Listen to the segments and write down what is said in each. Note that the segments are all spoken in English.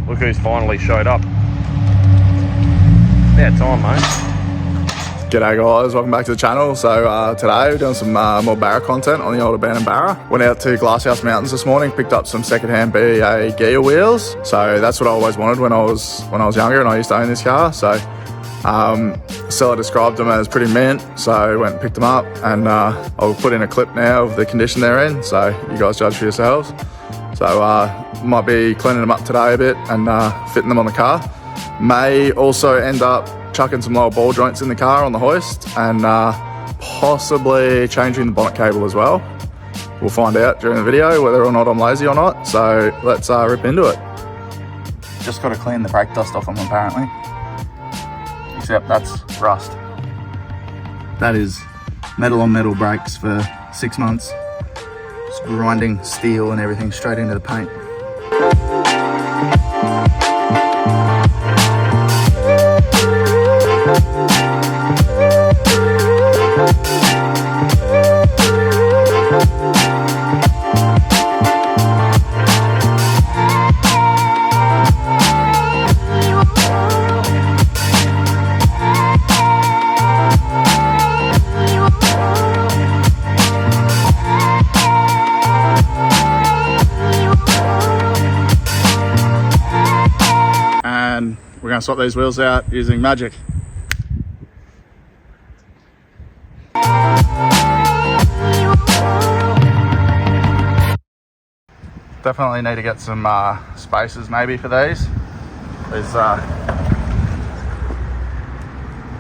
look who's finally showed up. About time, mate. G'day guys, welcome back to the channel. So today we're doing some more Barra content on the old Abandoned Barra. Went out to Glasshouse Mountains this morning, picked up some secondhand BEA gear wheels. So that's what I always wanted when I was younger and I used to own this car. So seller described them as pretty mint, so I went and picked them up, and I'll put in a clip now of the condition they're in, so you guys judge for yourselves. So might be cleaning them up today a bit and fitting them on the car. May also end up chucking some lower ball joints in the car on the hoist, and possibly changing the bonnet cable as well. We'll find out during the video whether or not I'm lazy or not, so let's rip into it. Just got to clean the brake dust off them apparently, except that's rust. That is metal on metal brakes for 6 months. Just grinding steel and everything straight into the paint. We're going to swap these wheels out using magic. Definitely need to get some spacers maybe for these.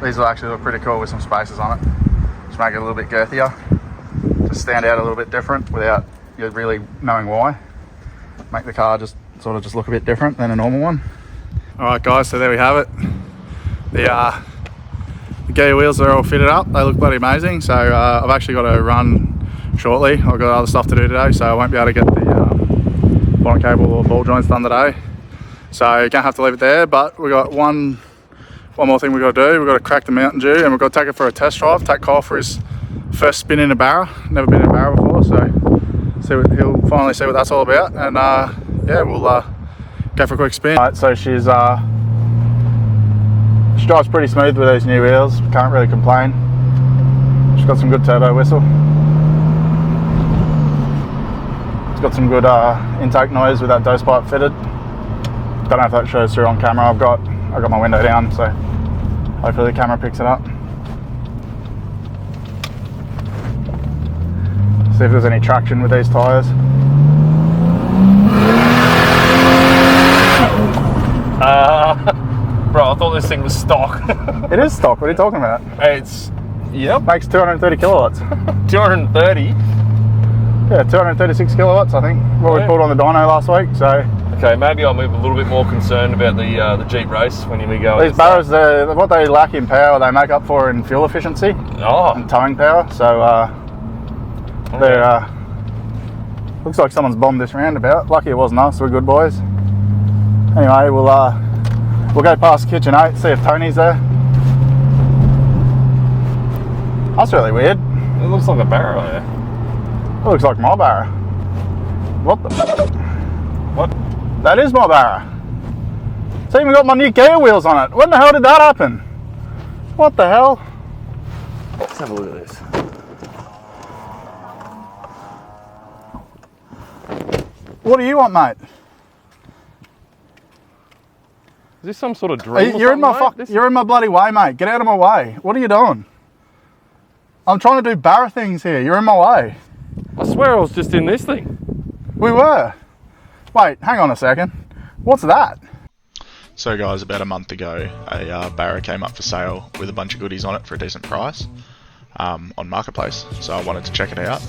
These will actually look pretty cool with some spacers on it. Just make it a little bit girthier. Just stand out a little bit different without you really knowing why. Make the car just sort of just look a bit different than a normal one. Alright guys, so there we have it. The gear wheels are all fitted up. They look bloody amazing. So I've actually got to run shortly. I've got other stuff to do today, so I won't be able to get the bonnet cable or ball joints done today. So you're gonna have to leave it there, but we've got one more thing we've got to do. We've got to crack the Mountain Dew and we've got to take it for a test drive. Take Kyle for his first spin in a Barra. Never been in a Barra before, so he'll finally see what that's all about. And yeah, we'll go for a quick spin. Right, so she drives pretty smooth with these new wheels. Can't really complain. She's got some good turbo whistle. It's got some good intake noise with that dose pipe fitted. Don't know if that shows through on camera. I've got my window down, so hopefully the camera picks it up. See if there's any traction with these tyres. Bro, I thought this thing was stock. It is stock. What are you talking about? It's, yep. Makes 230 kilowatts. 230? Yeah, 236 kilowatts, I think. What we pulled on the dyno last week, so. Okay, maybe I'm a little bit more concerned about the Jeep race when we go. These Barras, what they lack in power, they make up for in fuel efficiency and towing power. So they're looks like someone's bombed this roundabout. Lucky it wasn't us. We're good boys. Anyway, we'll go past Kitchen 8, see if Tony's there. That's really weird. It looks like a Barra there. It looks like my Barra. What the? What? That is my Barra. It's even got my new gear wheels on it. When the hell did that happen? What the hell? Let's have a look at this. What do you want, mate? Is this some sort of dream? You're in my bloody way, mate. Get out of my way. What are you doing? I'm trying to do Barra things here. You're in my way. I swear I was just in this thing. We were. Wait, hang on a second. What's that? So guys, about a month ago, a Barra came up for sale with a bunch of goodies on it for a decent price on Marketplace. So I wanted to check it out.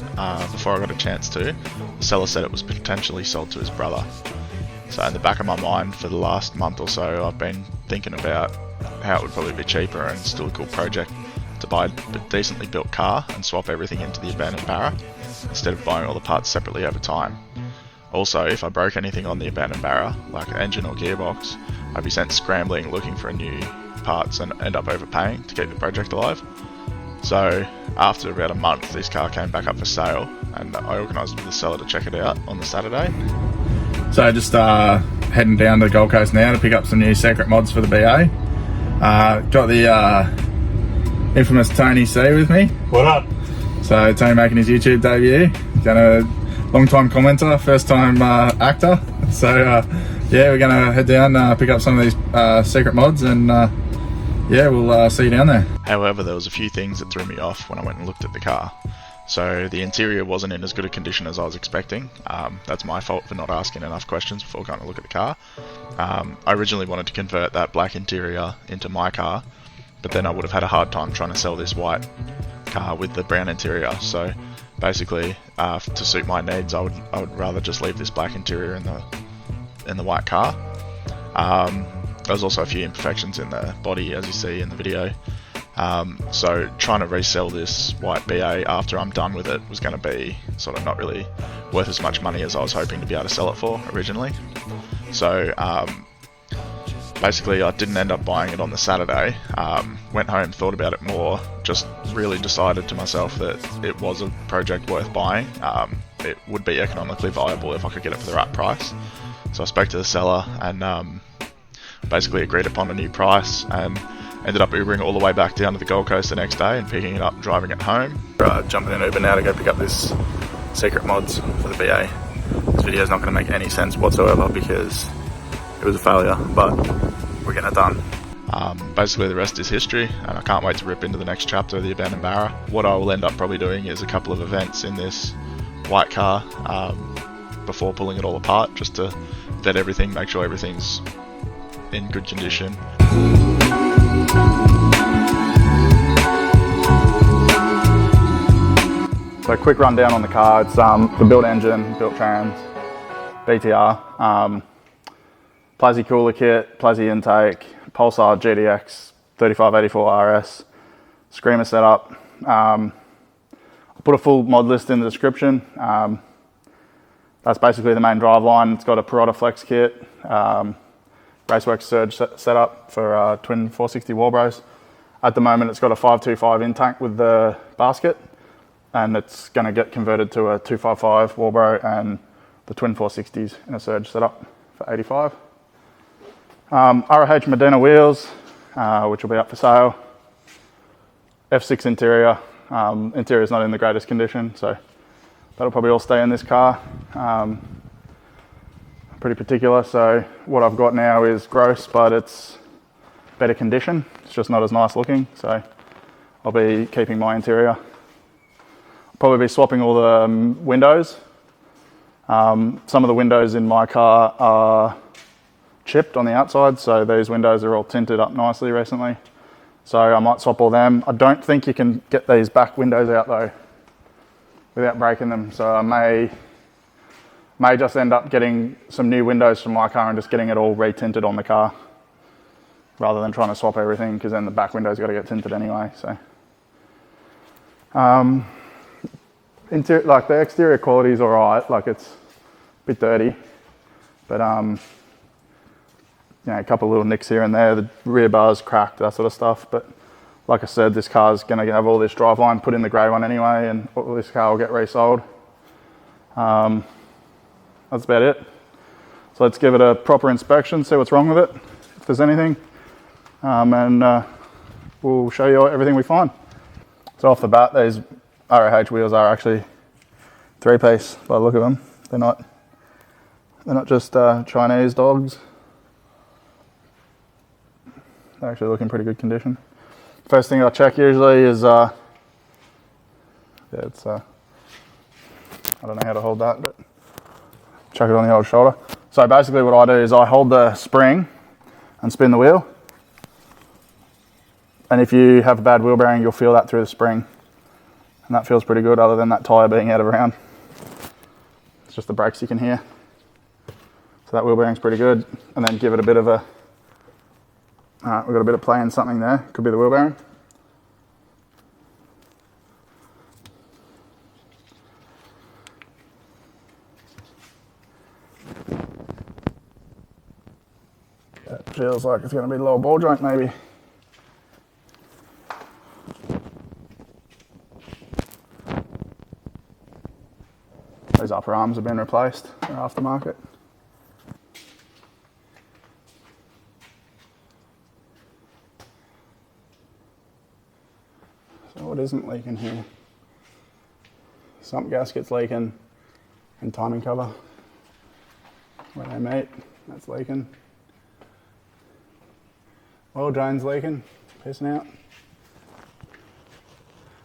Before I got a chance to, the seller said it was potentially sold to his brother. So in the back of my mind for the last month or so, I've been thinking about how it would probably be cheaper and still a cool project to buy a decently built car and swap everything into the Abandoned Barra instead of buying all the parts separately over time. Also, if I broke anything on the Abandoned Barra, like an engine or gearbox, I'd be sent scrambling looking for new parts and end up overpaying to keep the project alive. So after about a month, this car came back up for sale and I organised with the seller to check it out on the Saturday. So just heading down to the Gold Coast now to pick up some new secret mods for the BA. Got the infamous Tony C with me. What up? So Tony making his YouTube debut. Gonna long time commenter, first time actor. So yeah, we're gonna head down, pick up some of these secret mods, and yeah, we'll see you down there. However, there was a few things that threw me off when I went and looked at the car. So the interior wasn't in as good a condition as I was expecting. That's my fault for not asking enough questions before going to look at the car. I originally wanted to convert that black interior into my car, but then I would have had a hard time trying to sell this white car with the brown interior. So basically, to suit my needs, I would rather just leave this black interior in the white car. There's also a few imperfections in the body, as you see in the video. So trying to resell this white BA after I'm done with it was going to be sort of not really worth as much money as I was hoping to be able to sell it for originally. So basically I didn't end up buying it on the Saturday. Went home, thought about it more, just really decided to myself that it was a project worth buying. It would be economically viable if I could get it for the right price. So I spoke to the seller and basically agreed upon a new price, and ended up Ubering all the way back down to the Gold Coast the next day and picking it up and driving it home. Jumping in Uber now to go pick up this secret mods for the BA. This video is not going to make any sense whatsoever because it was a failure, but we're getting it done. Basically the rest is history, and I can't wait to rip into the next chapter of the Abandoned Barra. What I will end up probably doing is a couple of events in this white car before pulling it all apart, just to vet everything, make sure everything's in good condition. So quick rundown on the car. It's the built engine, built trans, BTR, Plazzy cooler kit, Plazzy intake, Pulsar GDX 3584 RS, screamer setup. I'll put a full mod list in the description. That's basically the main drive line. It's got a pirotta flex kit, raceworks surge setup for twin 460 walbros. At the moment it's got a 525 in tank with the basket, and it's going to get converted to a 255 walbro and the twin 460s in a surge setup for 85. ROH Medina wheels, which will be up for sale. F6 interior. Interior is not in the greatest condition, so that'll probably all stay in this car. Pretty particular, so what I've got now is gross, but it's better condition. It's just not as nice looking, so I'll be keeping my interior. I'll probably be swapping all the windows. Some of the windows in my car are chipped on the outside, so these windows are all tinted up nicely recently. So I might swap all them. I don't think you can get these back windows out though without breaking them, so I may just end up getting some new windows from my car and just getting it all re-tinted on the car rather than trying to swap everything, because then the back window's got to get tinted anyway. So like the exterior quality is alright, like it's a bit dirty, but you know, a couple of little nicks here and there, the rear bar's cracked, that sort of stuff. But like I said, this car's going to have all this driveline put in the grey one anyway, and all this car will get resold. That's about it. So let's give it a proper inspection, see what's wrong with it, if there's anything, and we'll show you everything we find. So off the bat, these ROH wheels are actually 3-piece by the look of them. They're not just Chinese dogs. They're actually looking pretty good condition. First thing I check usually is, yeah, it's I don't know how to hold that, but chuck it on the old shoulder. So basically what I do is I hold the spring and spin the wheel. And if you have a bad wheel bearing, you'll feel that through the spring. And that feels pretty good, other than that tyre being out of round. It's just the brakes you can hear. So that wheel bearing's pretty good. And then give it a bit of a, we've got a bit of play in something there. Could be the wheel bearing. That feels like it's going to be the lower ball joint maybe. These upper arms have been replaced, they're aftermarket. what isn't leaking here? Sump gasket's leaking and timing cover where they meet, that's leaking. Oil drain's leaking, pissing out.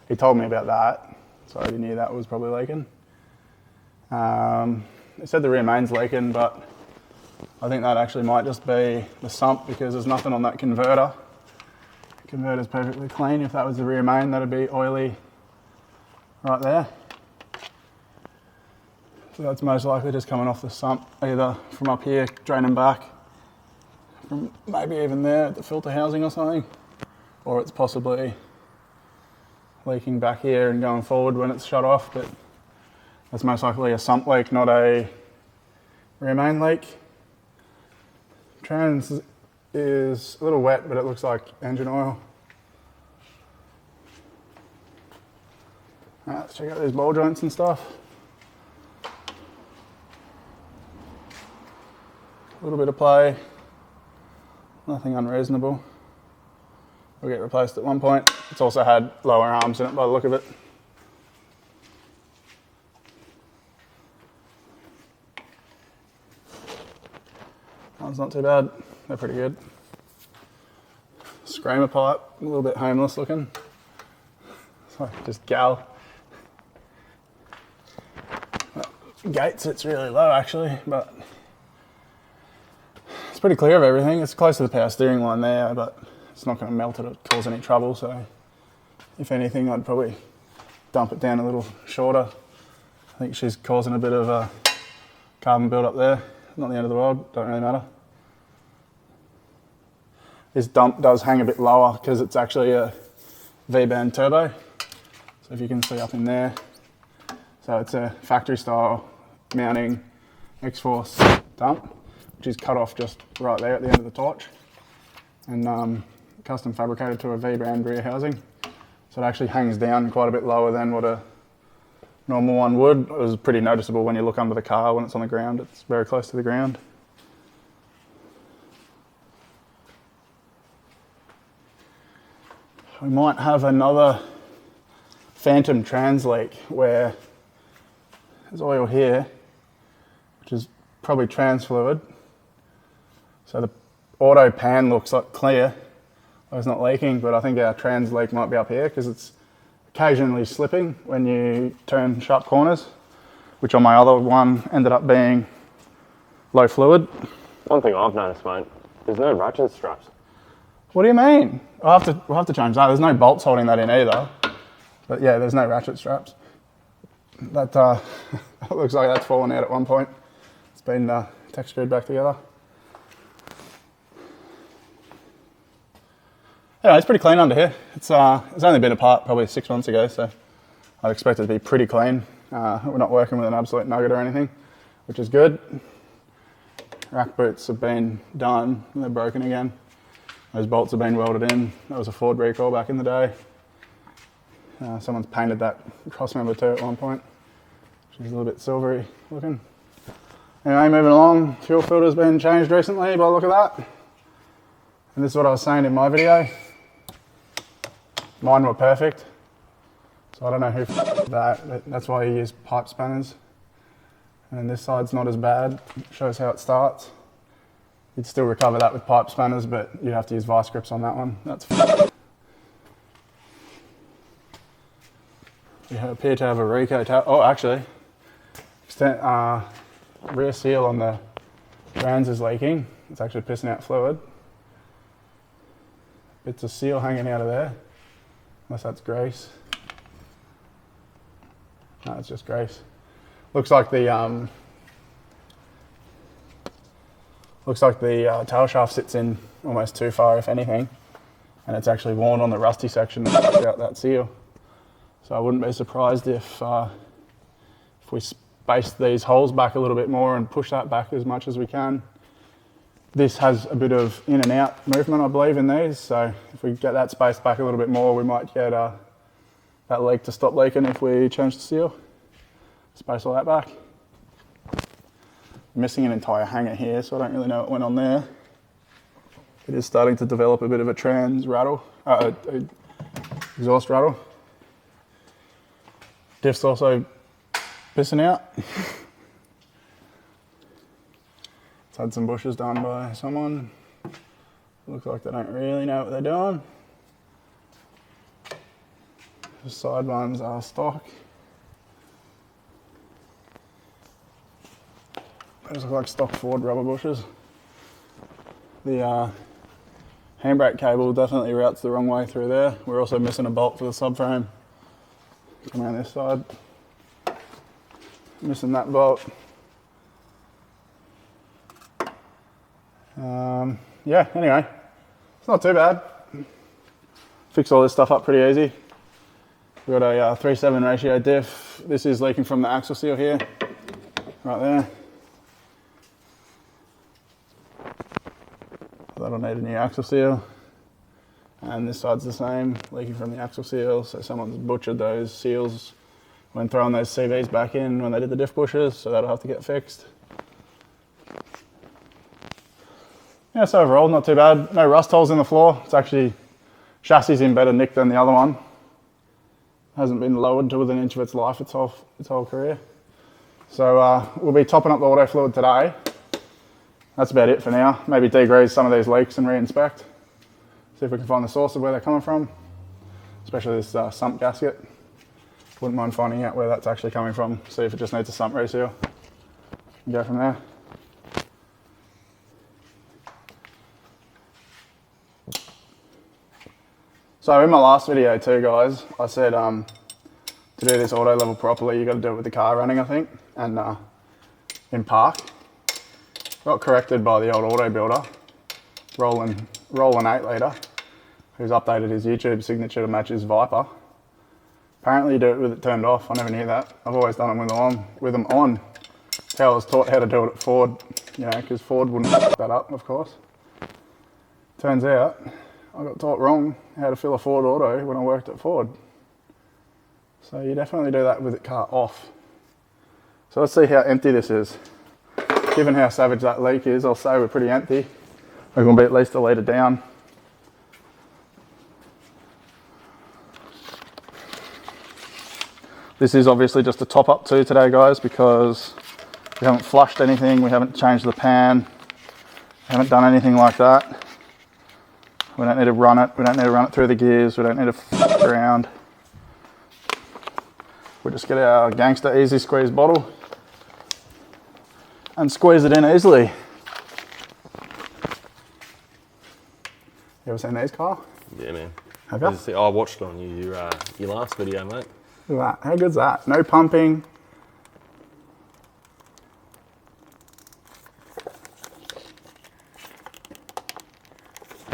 He told me about that, so he knew that was probably leaking. He said the rear main's leaking, but I think that actually might just be the sump because there's nothing on that converter. The converter's perfectly clean. If that was the rear main, that'd be oily right there. So that's most likely just coming off the sump, either from up here, draining back, from maybe even there at the filter housing or something, or it's possibly leaking back here and going forward when it's shut off, but that's most likely a sump leak, not a rear main leak. Trans is a little wet, but it looks like engine oil. Alright, let's check out these ball joints and stuff. A little bit of play, nothing unreasonable. Will get replaced at one point. It's also had lower arms in it by the look of it. That one's not too bad, they're pretty good. Screamer pipe, a little bit homeless looking. It's like just gal. Gate sits really low actually, but it's pretty clear of everything. It's close to the power steering line there, but it's not going to melt it or cause any trouble, so if anything I'd probably dump it down a little shorter. I think she's causing a bit of a carbon build up there. Not the end of the world, don't really matter. This dump does hang a bit lower because it's actually a V-band turbo. So if you can see up in there, so it's a factory style mounting xforce dump, which is cut off just right there at the end of the torch, and custom fabricated to a V-band rear housing. So it actually hangs down quite a bit lower than what a normal one would. It was pretty noticeable when you look under the car when it's on the ground. It's very close to the ground. We might have another phantom trans leak where there's oil here, which is probably trans fluid. So the auto pan looks like clear, it's not leaking, but I think our trans leak might be up here because it's occasionally slipping when you turn sharp corners, which on my other one ended up being low fluid. One thing I've noticed, mate, there's no ratchet straps. What do you mean? We'll have to change that. There's no bolts holding that in either. But yeah, there's no ratchet straps. That it looks like that's fallen out at one point. It's been textured back together. Anyway, it's pretty clean under here. It's only been apart probably 6 months ago, so I'd expect it to be pretty clean. We're not working with an absolute nugget or anything, which is good. Rack boots have been done, and they're broken again. Those bolts have been welded in. That was a Ford recall back in the day. Someone's painted that cross member too at one point, which is a little bit silvery looking. Anyway, moving along, fuel filter's been changed recently by the look of that. And this is what I was saying in my video. Mine were perfect, so I don't know who that. That's why you use pipe spanners. And this side's not as bad. It shows how it starts. You'd still recover that with pipe spanners, but you'd have to use vice grips on that one. That's we appear to have a Rico tab. Oh, actually, rear seal on the trans is leaking. It's actually pissing out fluid. Bits of seal hanging out of there, unless that's grease. No, it's just grease. Looks like the tail shaft sits in almost too far, if anything, and it's actually worn on the rusty section without that seal. So I wouldn't be surprised if we space these holes back a little bit more and push that back as much as we can. This has a bit of in and out movement, I believe, in these, so if we get that spaced back a little bit more, we might get that leak to stop leaking if we change the seal. Space all that back. I'm missing an entire hanger here, so I don't really know what went on there. It is starting to develop a bit of a trans rattle, exhaust rattle. Diff's also pissing out. It's had some bushes done by someone. Looks like they don't really know what they're doing. The side ones are stock. They just look like stock Ford rubber bushes. The handbrake cable definitely routes the wrong way through there. We're also missing a bolt for the subframe. Come around this side. Missing that bolt. Yeah, anyway, it's not too bad. Fix all this stuff up pretty easy. We've got a 3:7 ratio diff. This is leaking from the axle seal here, right there. That'll need a new axle seal. And this side's the same, leaking from the axle seal. So someone's butchered those seals when throwing those CVs back in when they did the diff bushes, so that'll have to get fixed. Yeah, so overall, not too bad. No rust holes in the floor. It's actually, chassis in better nick than the other one. Hasn't been lowered to within an inch of its life its whole career. So we'll be topping up the auto fluid today. That's about it for now. Maybe degrease some of these leaks and re-inspect. See if we can find the source of where they're coming from. Especially this sump gasket. Wouldn't mind finding out where that's actually coming from. See if it just needs a sump reseal. And go from there. So in my last video too, guys, I said to do this auto level properly, you got to do it with the car running, I think, and in park. Got corrected by the old auto builder, Roland 8 litre, who's updated his YouTube signature to match his Viper. Apparently you do it with it turned off. I never knew that. I've always done them with them on. That's how I was taught how to do it at Ford, you know, because Ford wouldn't fuck that up, of course. Turns out I got taught wrong how to fill a Ford auto when I worked at Ford. So you definitely do that with the car off. So let's see how empty this is. Given how savage that leak is, I'll say we're pretty empty. We're going to be at least a litre down. This is obviously just a top up too today, guys, because we haven't flushed anything, we haven't changed the pan, we haven't done anything like that. We don't need to run it, we don't need to run it through the gears, we don't need to f around. We'll just get our gangster easy squeeze bottle and squeeze it in easily. You ever seen these, Carl? Yeah, man. Have you? I watched on your last video, mate. Look at that. How good's that? No pumping.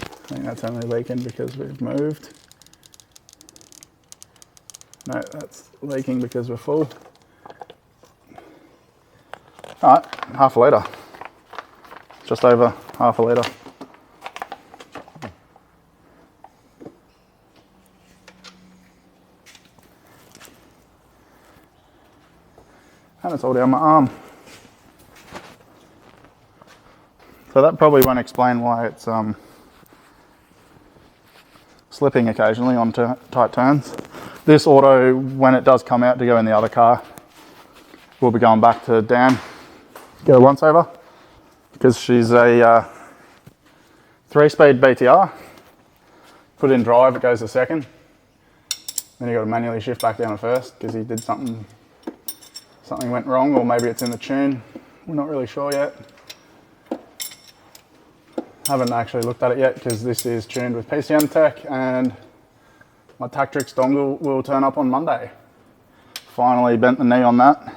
I think that's only leaking because we've moved. No, that's leaking because we're full. All right, half a litre. Just over half a litre. And it's all down my arm. So that probably won't explain why it's slipping occasionally on tight turns. This auto, when it does come out to go in the other car, we'll be going back to Dan, get a once over, because she's a 3-speed BTR. Put in drive, it goes to second. Then you got to manually shift back down to first because he did something went wrong, or maybe it's in the tune. We're not really sure yet. Haven't actually looked at it yet because this is tuned with PCM Tech, and my Tactrix dongle will turn up on Monday. Finally bent the knee on that.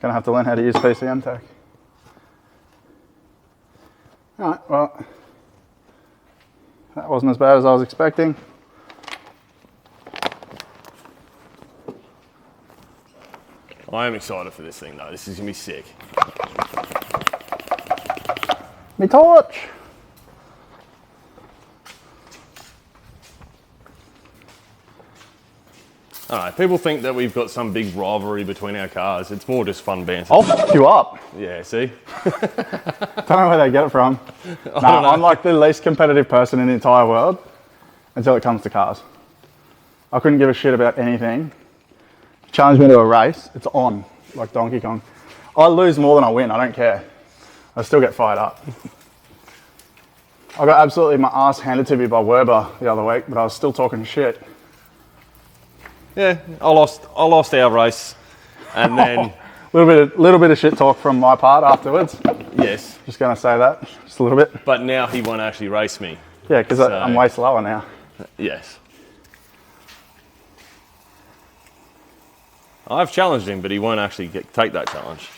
Gonna have to learn how to use PCM Tech. Alright, well, that wasn't as bad as I was expecting. I am excited for this thing though. This is gonna be sick. Me torch! Alright, people think that we've got some big rivalry between our cars. It's more just fun banter. I'll f you up. Yeah, see? Don't know where they get it from. Nah, I'm like the least competitive person in the entire world until it comes to cars. I couldn't give a shit about anything challenge me to a race, it's on, like Donkey Kong. I lose more than I win, I don't care. I still get fired up. I got absolutely my ass handed to me by Werber the other week, but I was still talking shit. Yeah, I lost our race, and then little bit of shit talk from my part afterwards. yes, Just gonna say that, just a little bit. but now he won't actually race me. Yeah, because So- I'm way slower now. Yes. I've challenged him, but he won't actually take that challenge.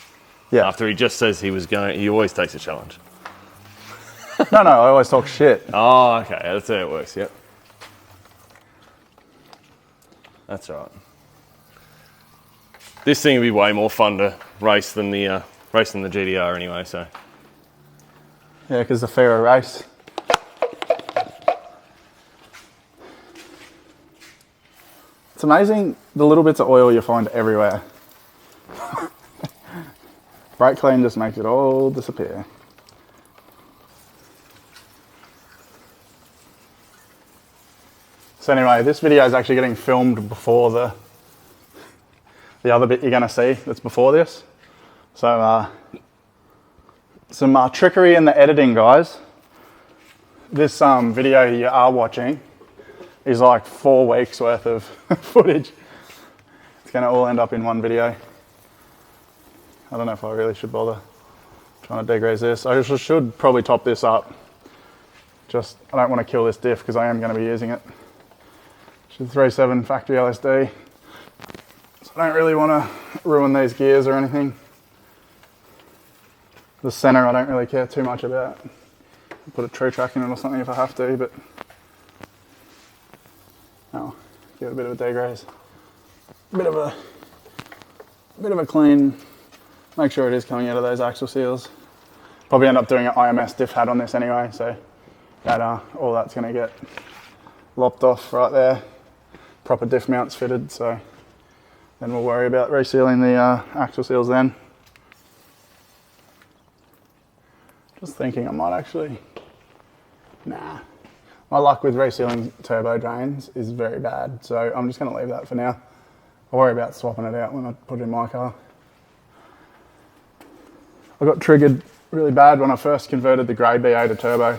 Yeah. After he just says he was going, he always takes a challenge. No, I always talk shit. Oh, okay, that's how it works, yep. That's right. This thing would be way more fun to race than the GDR anyway, so. Yeah, because the fairer race. It's amazing the little bits of oil you find everywhere. Brake clean just makes it all disappear. So anyway, this video is actually getting filmed before the other bit you're going to see that's before this. So some trickery in the editing, guys. This video you are watching is like 4 weeks worth of footage. It's going to all end up in one video. I don't know if I really should bother trying to degrease this. I should probably top this up. Just, I don't want to kill this diff because I am going to be using it. It's a 3.7 factory LSD. So I don't really want to ruin these gears or anything. The center I don't really care too much about. I'll put a true track in it or something if I have to, but I'll give it a bit of a degrease. Bit of a clean. Make sure it is coming out of those axle seals. Probably end up doing an IMS diff hat on this anyway, so that all that's going to get lopped off right there. Proper diff mounts fitted, so then we'll worry about resealing the axle seals then. Just thinking I might actually, nah. My luck with resealing turbo drains is very bad, so I'm just going to leave that for now. I'll worry about swapping it out when I put it in my car. I got triggered really bad when I first converted the grey BA to turbo.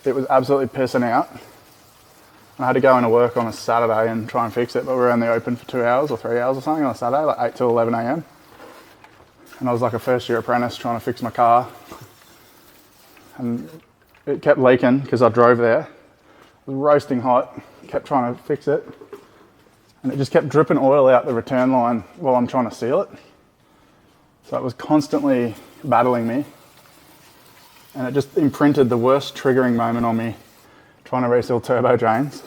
It was absolutely pissing out. I had to go into work on a Saturday and try and fix it, but we were only open for 2 hours or 3 hours or something on a Saturday, like 8 till 11 a.m. And I was like a first year apprentice trying to fix my car. And it kept leaking because I drove there. It was roasting hot, kept trying to fix it. And it just kept dripping oil out the return line while I'm trying to seal it. So it was constantly battling me. And it just imprinted the worst triggering moment on me trying to reseal turbo drains.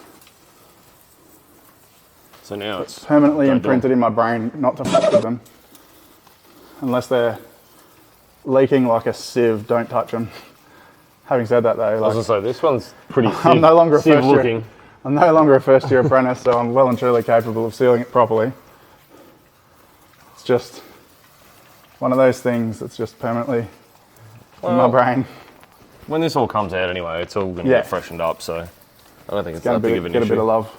So now it's Permanently imprinted in my brain not to fuck with them. Unless they're leaking like a sieve, don't touch them. Having said that though, I was gonna say this one's pretty I'm no longer a sieve first year. looking. I'm no longer a first year apprentice, so I'm well and truly capable of sealing it properly. It's just one of those things that's just permanently in my brain. When this all comes out anyway, it's all going to Yeah. get freshened up, so I don't think it's Gonna that big of an get a issue. bit of love.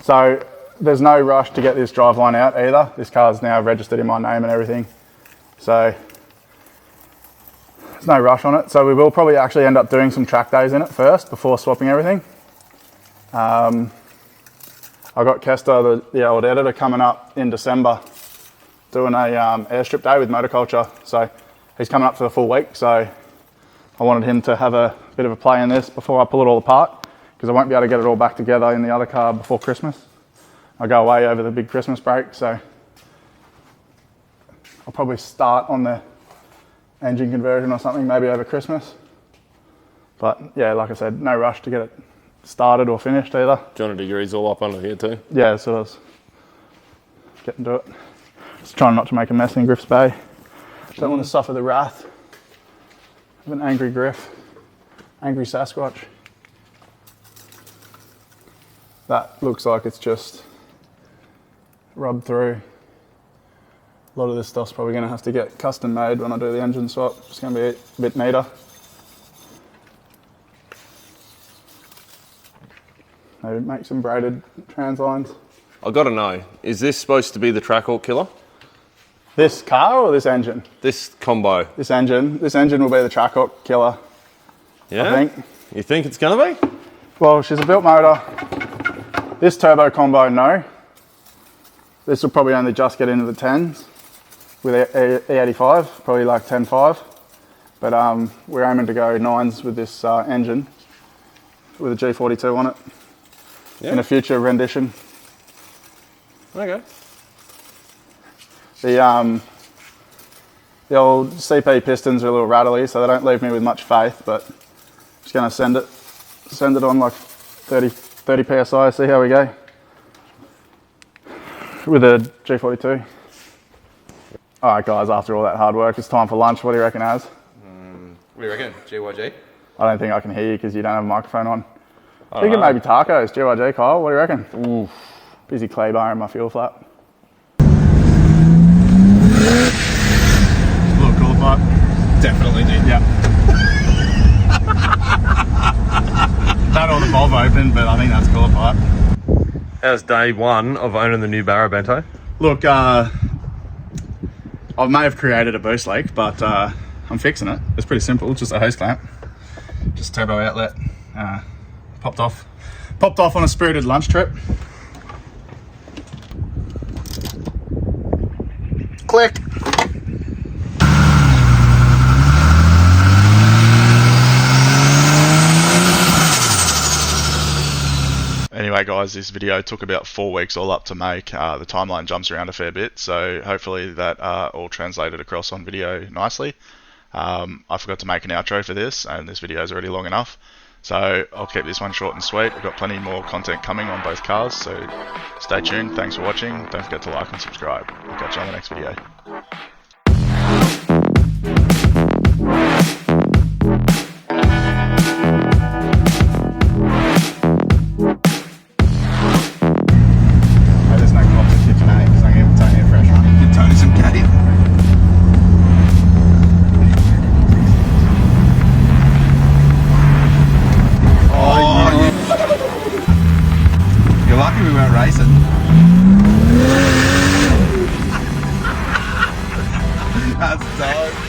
So there's no rush to get this driveline out either. This car's now registered in my name and everything. So there's no rush on it. So we will probably actually end up doing some track days in it first before swapping everything. I got Kester, the old editor, coming up in December doing a airstrip day with motorculture. So he's coming up for the full week. So I wanted him to have a bit of a play in this before I pull it all apart, because I won't be able to get it all back together in the other car before Christmas. I go away over the big Christmas break, so I'll probably start on the engine conversion or something maybe over Christmas. But yeah, like I said, no rush to get it started or finished either. Do you want to degrees all up under here too? Yeah, so I was getting to it. Just trying not to make a mess in Griff's Bay. Don't want to suffer the wrath of an angry Griff, angry Sasquatch. That looks like it's just rubbed through. A lot of this stuff's probably going to have to get custom made when I do the engine swap. It's going to be a bit neater. Maybe make some braided trans lines. I've got to know, is this supposed to be the track alt killer? This car or this engine? This combo? This engine. This engine will be the track hook killer. Yeah? I think. You think it's going to be? Well, she's a built motor. This turbo combo, no. This will probably only just get into the 10s with E85, probably like 10.5. But we're aiming to go 9s with this engine with a G42 on it in a future rendition. Okay. The old CP pistons are a little rattly, so they don't leave me with much faith, but I'm just going to send it on like 30 PSI, see how we go with a G42. All right, guys, after all that hard work, it's time for lunch. What do you reckon, Az? What do you reckon? GYG? I don't think I can hear you because you don't have a microphone on. I think it may be tacos. GYG, Kyle, what do you reckon? Oof. Busy clay bar in my fuel flap. A little cooler pipe? Definitely did. Yeah. That or the valve open, but I think that's cooler pipe. How's day one of owning the new Barra, Bento? Look, I may have created a boost leak, but I'm fixing it. It's pretty simple, just a hose clamp. Just turbo outlet. Popped off on a spirited lunch trip. Click. Anyway guys, this video took about 4 weeks all up to make. The timeline jumps around a fair bit, so hopefully that all translated across on video nicely. I forgot to make an outro for this, and this video is already long enough, so I'll keep this one short and sweet. We've got plenty more content coming on both cars, so stay tuned. Thanks for watching. Don't forget to like and subscribe. We'll catch you on the next video. There's no cost to KitchenAid because I'm going to give Tony a fresh one. Give Tony some caddy. You're lucky we weren't racing. That's dope.